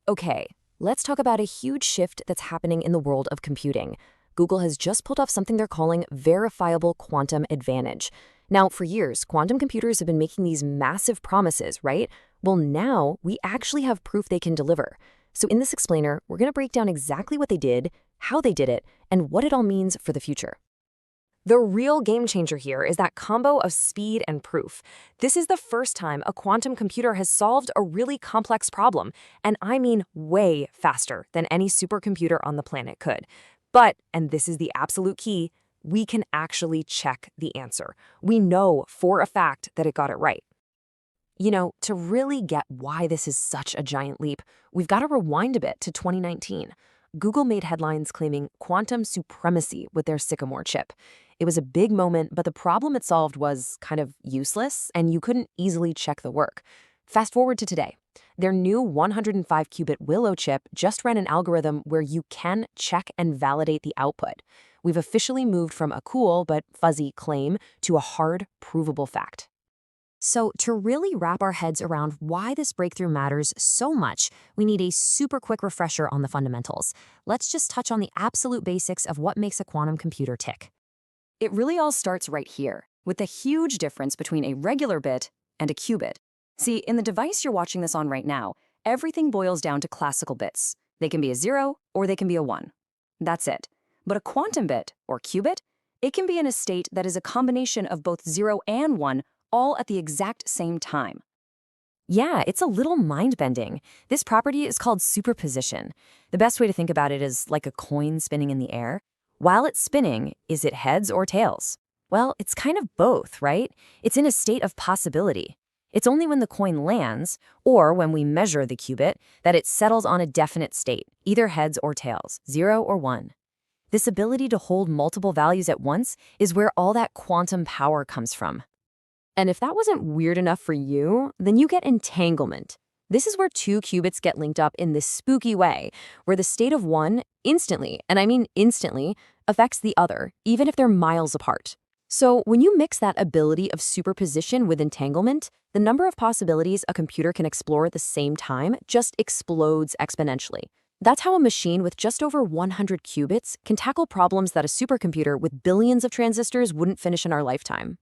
Okay, let's talk about a huge shift that's happening in the world of computing. Google has just pulled off something they're calling verifiable quantum advantage. Now, for years, quantum computers have been making these massive promises, right? Well, now we actually have proof they can deliver. So in this explainer, we're going to break down exactly what they did, how they did it, and what it all means for the future. The real game changer here is that combo of speed and proof. This is the first time a quantum computer has solved a really complex problem, and I mean way faster than any supercomputer on the planet could. But, and this is the absolute key, we can actually check the answer. We know for a fact that it got it right. You know, to really get why this is such a giant leap, we've got to rewind a bit to 2019. Google made headlines claiming quantum supremacy with their Sycamore chip. It was a big moment, but the problem it solved was kind of useless, and you couldn't easily check the work. Fast forward to today. Their new 105-qubit Willow chip just ran an algorithm where you can check and validate the output. We've officially moved from a cool but fuzzy claim to a hard, provable fact. So to really wrap our heads around why this breakthrough matters so much, we need a super quick refresher on the fundamentals. Let's just touch on the absolute basics of what makes a quantum computer tick. It really all starts right here, with the huge difference between a regular bit and a qubit. See, in the device you're watching this on right now, everything boils down to classical bits. They can be a 0 or they can be a 1. That's it. But a quantum bit, or qubit, it can be in a state that is a combination of both 0 and 1, all at the exact same time. Yeah, it's a little mind-bending. This property is called superposition. The best way to think about it is like a coin spinning in the air. While it's spinning, is it heads or tails? Well, it's kind of both, right? It's in a state of possibility. It's only when the coin lands, or when we measure the qubit, that it settles on a definite state, either heads or tails, 0 or 1. This ability to hold multiple values at once is where all that quantum power comes from. And if that wasn't weird enough for you, then you get entanglement. This is where two qubits get linked up in this spooky way, where the state of one instantly, and I mean instantly, affects the other, even if they're miles apart. So when you mix that ability of superposition with entanglement, the number of possibilities a computer can explore at the same time just explodes exponentially. That's how a machine with just over 100 qubits can tackle problems that a supercomputer with billions of transistors wouldn't finish in our lifetime.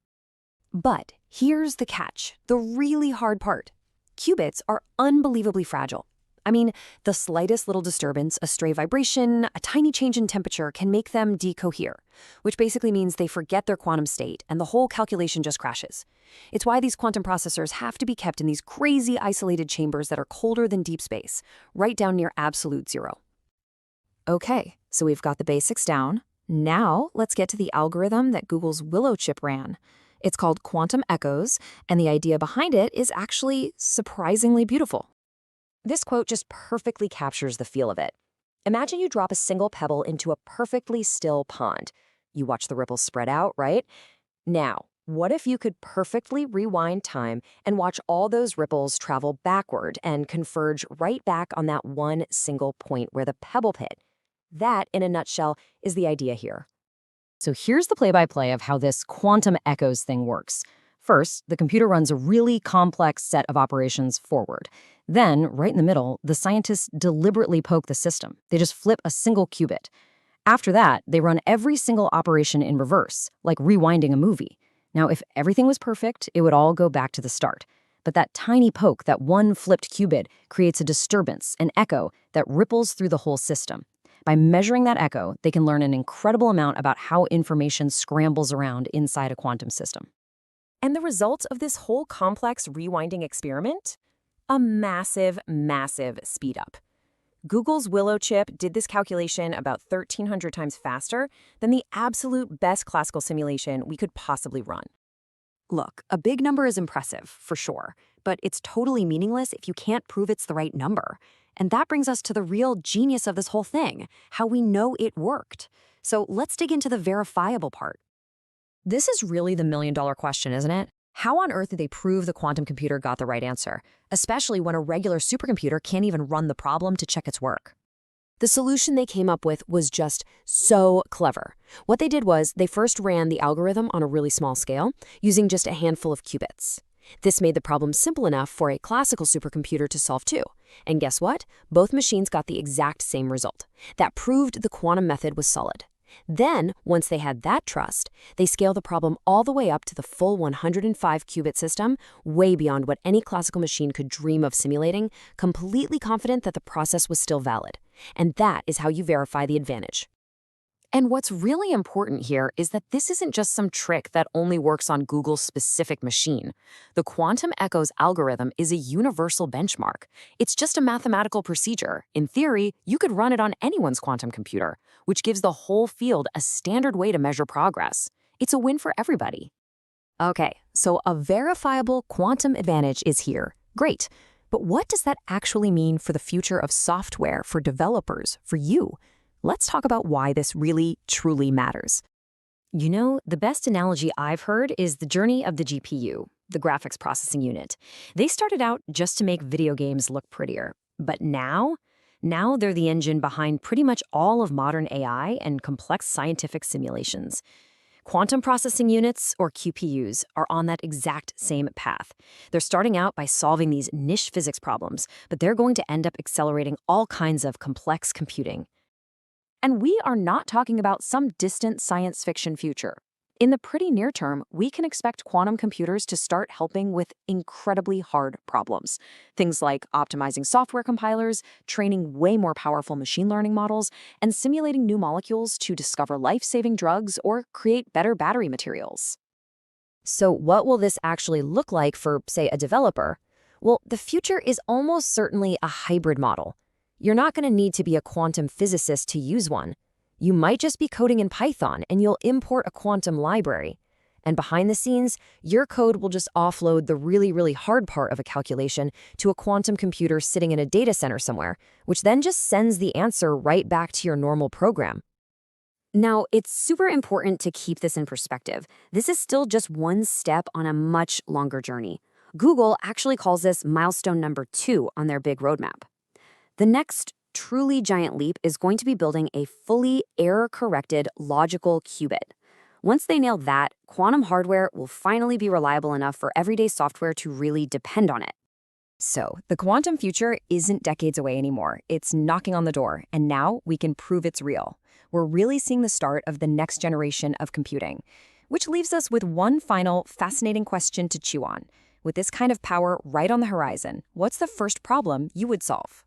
But here's the catch, the really hard part. Qubits are unbelievably fragile. I mean, the slightest little disturbance, a stray vibration, a tiny change in temperature can make them decohere, which basically means they forget their quantum state and the whole calculation just crashes. It's why these quantum processors have to be kept in these crazy isolated chambers that are colder than deep space, right down near absolute zero. Okay, so we've got the basics down. Now let's get to the algorithm that Google's Willow chip ran. It's called quantum echoes, and the idea behind it is actually surprisingly beautiful. This quote just perfectly captures the feel of it. Imagine you drop a single pebble into a perfectly still pond. You watch the ripples spread out, right? Now, what if you could perfectly rewind time and watch all those ripples travel backward and converge right back on that one single point where the pebble hit? That, in a nutshell, is the idea here. So here's the play-by-play of how this quantum echoes thing works. First, the computer runs a really complex set of operations forward. Then, right in the middle, the scientists deliberately poke the system. They just flip a single qubit. After that, they run every single operation in reverse, like rewinding a movie. Now, if everything was perfect, it would all go back to the start. But that tiny poke, that one flipped qubit, creates a disturbance, an echo, that ripples through the whole system. By measuring that echo, they can learn an incredible amount about how information scrambles around inside a quantum system. And the result of this whole complex rewinding experiment? A massive, massive speed up. Google's Willow chip did this calculation about 1,300 times faster than the absolute best classical simulation we could possibly run. Look, a big number is impressive, for sure, but it's totally meaningless if you can't prove it's the right number. And that brings us to the real genius of this whole thing, how we know it worked. So let's dig into the verifiable part. This is really the million-dollar question, isn't it? How on earth did they prove the quantum computer got the right answer, especially when a regular supercomputer can't even run the problem to check its work? The solution they came up with was just so clever. What they did was they first ran the algorithm on a really small scale, using just a handful of qubits. This made the problem simple enough for a classical supercomputer to solve too. And guess what? Both machines got the exact same result. That proved the quantum method was solid. Then, once they had that trust, they scaled the problem all the way up to the full 105-qubit system, way beyond what any classical machine could dream of simulating, completely confident that the process was still valid. And that is how you verify the advantage. And what's really important here is that this isn't just some trick that only works on Google's specific machine. The quantum echoes algorithm is a universal benchmark. It's just a mathematical procedure. In theory, you could run it on anyone's quantum computer, which gives the whole field a standard way to measure progress. It's a win for everybody. Okay, so a verifiable quantum advantage is here. Great. But what does that actually mean for the future of software, for developers, for you? Let's talk about why this really, truly matters. You know, the best analogy I've heard is the journey of the GPU, the graphics processing unit. They started out just to make video games look prettier. But now they're the engine behind pretty much all of modern AI and complex scientific simulations. Quantum processing units, or QPUs, are on that exact same path. They're starting out by solving these niche physics problems, but they're going to end up accelerating all kinds of complex computing. And we are not talking about some distant science fiction future. In the pretty near term, we can expect quantum computers to start helping with incredibly hard problems. Things like optimizing software compilers, training way more powerful machine learning models, and simulating new molecules to discover life-saving drugs or create better battery materials. So what will this actually look like for, say, a developer? Well, the future is almost certainly a hybrid model. You're not going to need to be a quantum physicist to use one. You might just be coding in Python and you'll import a quantum library. And behind the scenes, your code will just offload the really, really hard part of a calculation to a quantum computer sitting in a data center somewhere, which then just sends the answer right back to your normal program. Now, it's super important to keep this in perspective. This is still just one step on a much longer journey. Google actually calls this milestone number 2 on their big roadmap. The next truly giant leap is going to be building a fully error-corrected logical qubit. Once they nail that, quantum hardware will finally be reliable enough for everyday software to really depend on it. So, the quantum future isn't decades away anymore. It's knocking on the door, and now we can prove it's real. We're really seeing the start of the next generation of computing, which leaves us with one final fascinating question to chew on. With this kind of power right on the horizon, what's the first problem you would solve?